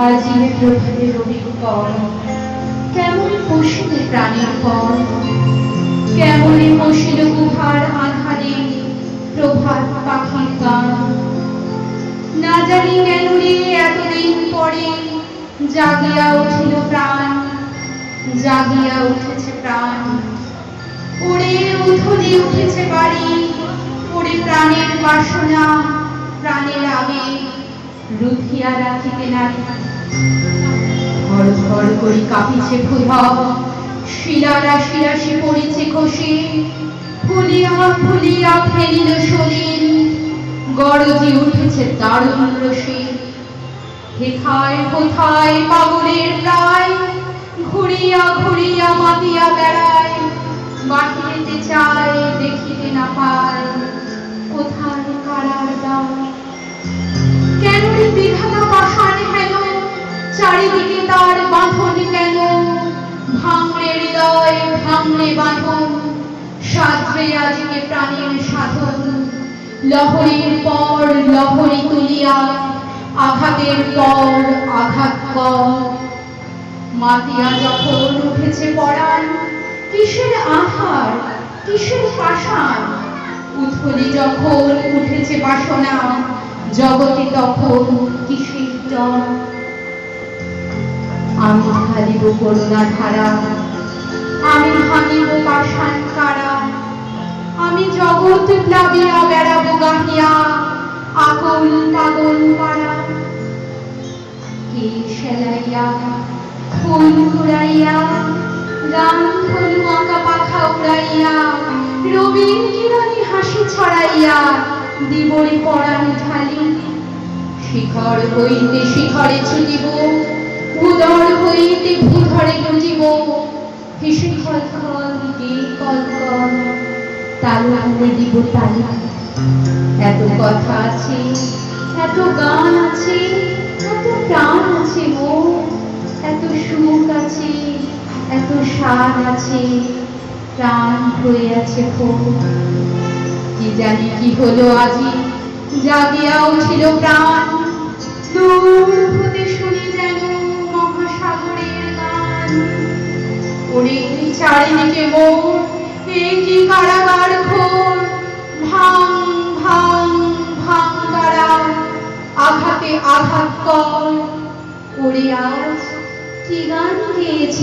আজিবে প্রভাতে রবি কর, কেমনে পশিল প্রাণের পর, কেমনে পশিল গুহার আধারে প্রভাত পাখির গান। না জানি কেন রে এতদিন পরে জাগিয়া উঠিল প্রাণ, জাগিয়া উঠেছে প্রাণ। ওরে উথলি উঠেছে বাড়ি, ওরে প্রাণের বাসনা, প্রাণের আবেগ রুখিয়া রাখিতে নারী। ঘর ঘর করি কাঁপিছে ভূধর, শিলারা শিরাশি পড়িছে খসে, ফুলিয়া ফুলিয়া ফেলিল সলিল, গরজি উঠেছে দারুণ রসে। হেথায় কোথায় পাগলের প্রায়, ঘুরিয়া ঘুরিয়া মাতিয়া বেড়ায়, বাহিরেতে চায় দেখিতে না পায়, কোথায় কারার দ্বার। কেন রে বিধাতা পাষাণ হেন, চারিদিকে তার বাঁধন কেন, ভাঙড়ে হৃদয় ভাঙড়ে বাঁধন, সাধবে আজকে প্রাণের সাধন। লহরীর পর লহরী তুলিয়া, আঘাতের পর আঘাত কর। মাতিয়া যখন উঠেছে পরাণ, কিসের আধার কিসের পাষাণ। উথলি যখন উঠেছে বাসনা, জগতে তখন কিসের ডর। আমি ঢালিব করুণা ধারা, আমি ভাঙিব পাষাণ কারা, আমি জগৎ প্লাবিয়া বেড়াবো গাহিয়া, আকুল পাগল পাড়া। কে সেলাইয়া ফুল ঘুরাইয়া, গান ধনু আঁকা পাখা উড়াইয়া, রবির কিরণে হাসি ছড়াইয়া, দিবরে পরাণ ঢালি। শিখর হইতে শিখরে ছুটিব, উদর হইতে ভূধরে গুজিব, হেসে খল খল দিতে কল কল, তালে দিব তালি। এত কথা আছে, এত গান আছে, এত প্রাণ আছে মোর, এত সুখ আছে, এত স্বাদ আছে, প্রাণ হয়ে আছে ভোর। কি জানি কি হলো আজি, জাগিয়া উঠিল প্রাণ, দূর হতে শুনি যেন মহাসাগরের গান। ওরে চারিদিকে মোর, এ কি কারাগার ঘোর, ভাঙ ভাঙ ভাঙ কারা, আঘাতে আঘাত কর। ওরে আজ কি গান গেয়েছি